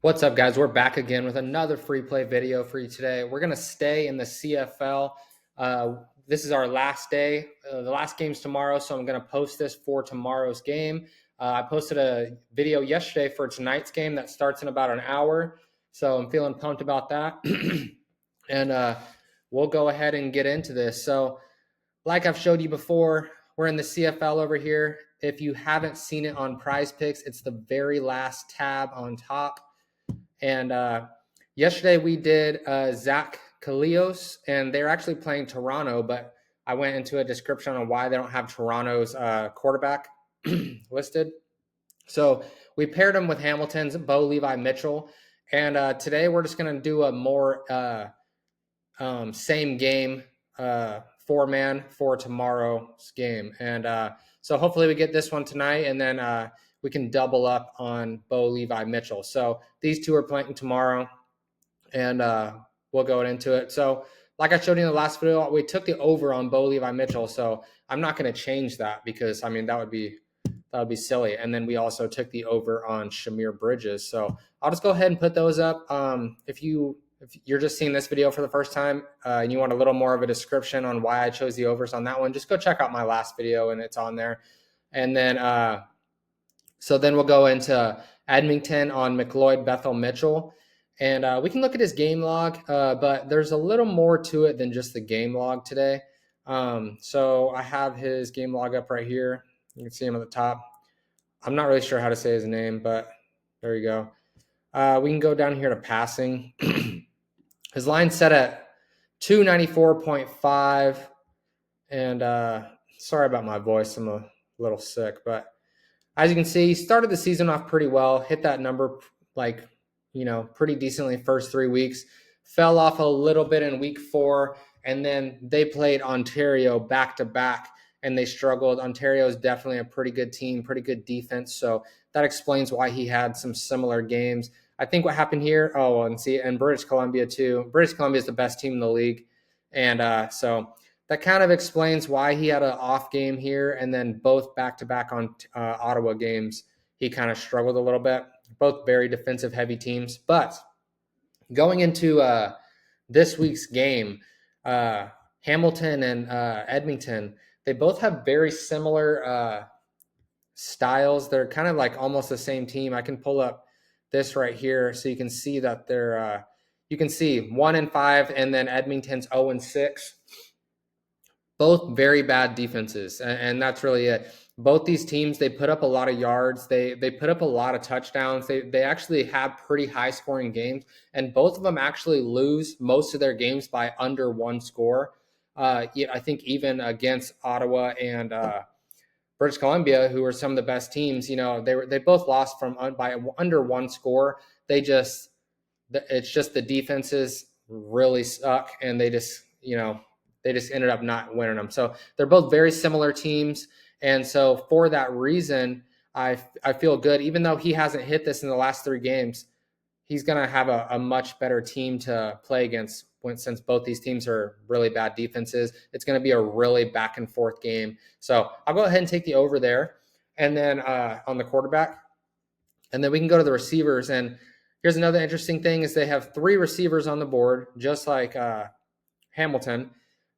What's up, guys? We're back again with another free play video for you today. We're going to stay in the CFL. This is our last day. The last game's tomorrow, so I'm going to post this for tomorrow's game. I posted a video yesterday for tonight's game that starts in about an hour, so I'm feeling pumped about that. and we'll go ahead and get into this. So, like I've showed you before, we're in the CFL over here. If you haven't seen it on Prize Picks, it's the very last tab on top. And yesterday we did Zach Kalios, and they're actually playing Toronto, but I went into a description on why they don't have Toronto's quarterback listed. So we paired him with Hamilton's Bo Levi Mitchell. And today we're just going to do a more same game four-man for tomorrow's game. And so hopefully we get this one tonight, and then we can double up on Bo Levi Mitchell. So these two are playing tomorrow, and we'll go into it. So like I showed you in the last video, we took the over on Bo Levi Mitchell. So I'm not going to change that because, I mean, that would be silly. And then we also took the over on Shamir Bridges. So I'll just go ahead and put those up. If you're just seeing this video for the first time and you want a little more of a description on why I chose the overs on that one, just go check out my last video and it's on there. And then so then we'll go into Edmonton on McLeod Bethel Mitchell. And we can look at his game log, but there's a little more to it than just the game log today. So I have his game log up right here. You can see him at the top. I'm not really sure how to say his name, but there you go. We can go down here to passing. His line set at 294.5. And sorry about my voice. I'm a little sick. But as you can see, he started the season off pretty well. Hit that number pretty decently first 3 weeks. Fell off a little bit in week 4. And then they played Ontario back-to-back. And they struggled. Ontario is definitely a pretty good team, pretty good defense. So that explains why he had some similar games. I think what happened here, and British Columbia too. British Columbia is the best team in the league. And so that kind of explains why he had an off game here. And then both back-to-back on Ottawa games, he kind of struggled a little bit. Both very defensive heavy teams. But going into this week's game, Hamilton and Edmonton, they both have very similar styles. They're kind of like almost the same team. I can pull up this right here so you can see that they're you can see 1-5, and then Edmonton's 0-6. Both very bad defenses, and that's really it. Both these teams, they put up a lot of yards. They put up a lot of touchdowns. They actually have pretty high scoring games, and both of them actually lose most of their games by under one score. I think even against Ottawa and British Columbia, who are some of the best teams, they both lost by under one score. It's just the defenses really suck, and they just ended up not winning them. So they're both very similar teams, and so for that reason, I feel good. Even though he hasn't hit this in the last 3 games, he's going to have a much better team to play against since both these teams are really bad defenses. It's going to be a really back and forth game. So I'll go ahead and take the over there. And then on the quarterback, and then we can go to the receivers. And here's another interesting thing is they have 3 receivers on the board, just like Hamilton.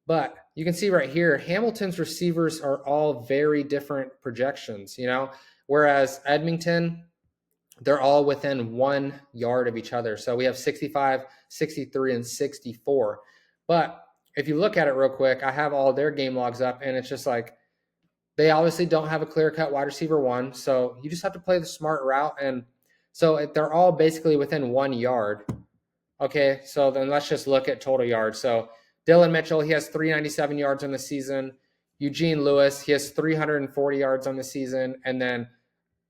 But you can see right here, Hamilton's receivers are all very different projections, whereas Edmonton, they're all within 1 yard of each other. So we have 65, 63, and 64. But if you look at it real quick, I have all their game logs up, and it's just like they obviously don't have a clear-cut wide receiver 1. So you just have to play the smart route. And so they're all basically within 1 yard. Okay, so then let's just look at total yards. So Dylan Mitchell, he has 397 yards on the season. Eugene Lewis, he has 340 yards on the season. And then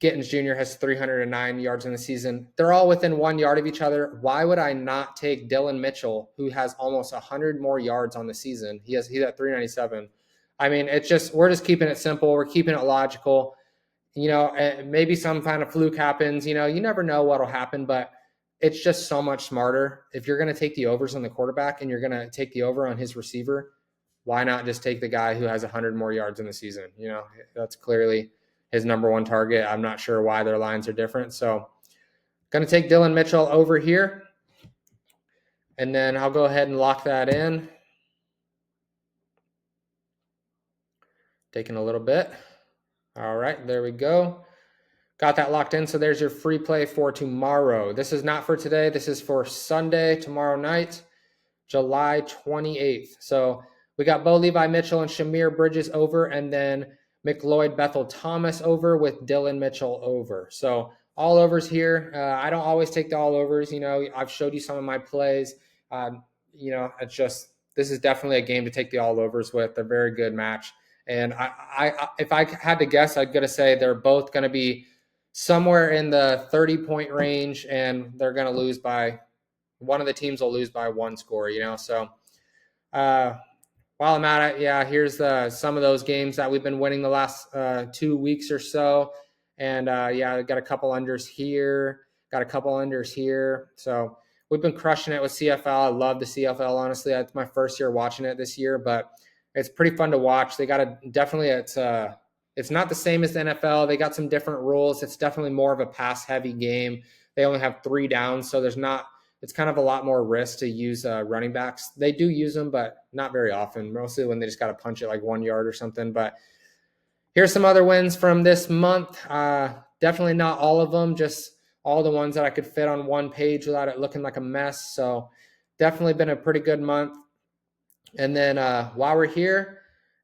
Gittins Jr. has 309 yards in the season. They're all within 1 yard of each other. Why would I not take Dylan Mitchell, who has almost 100 more yards on the season? He's at 397. I mean, we're just keeping it simple. We're keeping it logical. Maybe some kind of fluke happens. You never know what'll happen, but it's just so much smarter. If you're going to take the overs on the quarterback and you're going to take the over on his receiver, why not just take the guy who has 100 more yards in the season? That's clearly his number 1 target. I'm not sure why their lines are different. So Going to take Dylan Mitchell over here. And then I'll go ahead and lock that in. Taking a little bit. All right, there we go. Got that locked in. So there's your free play for tomorrow. This is not for today. This is for Sunday, tomorrow night, July 28th. So we got Bo Levi Mitchell and Shamir Bridges over, and then McLeod Bethel Thomas over with Dylan Mitchell over. So all overs here. I don't always take the all overs. I've showed you some of my plays. It's just, this is definitely a game to take the all overs with. A very good match. And I if I had to guess, I'd gonna say they're both going to be somewhere in the 30-point range, and they're going to lose by, one of the teams will lose by one score, So while I'm at it, here's some of those games that we've been winning the last 2 weeks or so. And I got a couple unders here, So we've been crushing it with CFL. I love the CFL, honestly. It's my first year watching it this year, but it's pretty fun to watch. They got it's not the same as the NFL. They got some different rules. It's definitely more of a pass-heavy game. They only have 3 downs, so it's kind of a lot more risk to use running backs. They do use them, but not very often, mostly when they just got to punch it like 1 yard or something. But here's some other wins from this month. Definitely not all of them, just all the ones that I could fit on one page without it looking like a mess. So definitely been a pretty good month. And then while we're here,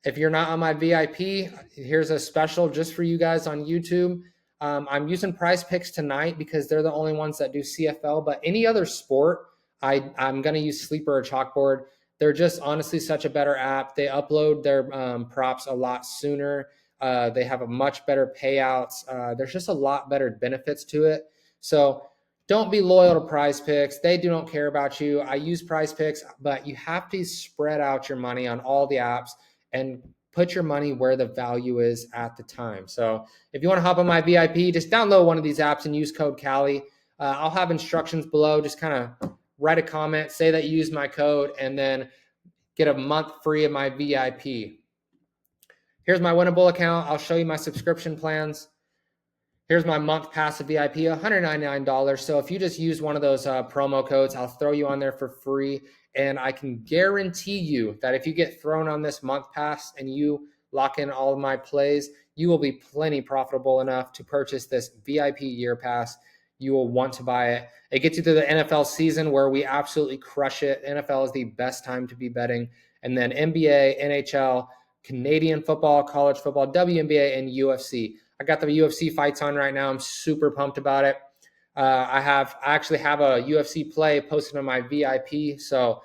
if you're not on my VIP, here's a special just for you guys on YouTube. I'm using Prize Picks tonight because they're the only ones that do CFL, but any other sport, I'm going to use Sleeper or Chalkboard. They're just honestly such a better app. They upload their props a lot sooner. They have a much better payouts. There's just a lot better benefits to it. So don't be loyal to Prize Picks. They don't care about you. I use Prize Picks, but you have to spread out your money on all the apps and put your money where the value is at the time. So if you want to hop on my VIP, just download one of these apps and use code Callie. I'll have instructions below. Just kind of write a comment, say that you use my code, and then get a month free of my VIP. Here's my Winnable account. I'll show you my subscription plans. Here's my month pass of VIP, $199. So if you just use one of those promo codes, I'll throw you on there for free. And I can guarantee you that if you get thrown on this month pass and you lock in all of my plays, you will be plenty profitable enough to purchase this VIP year pass. You will want to buy it. It gets you through the NFL season where we absolutely crush it. NFL is the best time to be betting. And then NBA, NHL, Canadian football, college football, WNBA, and UFC. I got the UFC fights on right now. I'm super pumped about it. I actually have a UFC play posted on my VIP, so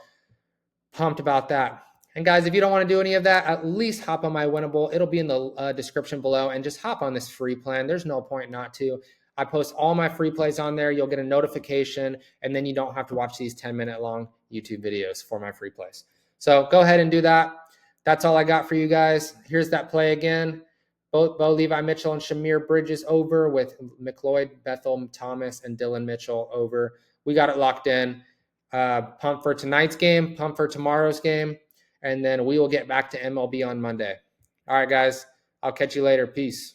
pumped about that. And guys, if you don't want to do any of that, at least hop on my Winnable. It'll be in the description below, and just hop on this free plan. There's no point not to. I post all my free plays on there. You'll get a notification, and then you don't have to watch these 10-minute long YouTube videos for my free plays. So go ahead and do that. That's all I got for you guys. Here's that play again. Both Bo Levi Mitchell and Shamir Bridges over with McLeod Bethel Thomas and Dylan Mitchell over. We got it locked in. Pump for tonight's game, pump for tomorrow's game, and then we will get back to MLB on Monday. All right, guys. I'll catch you later. Peace.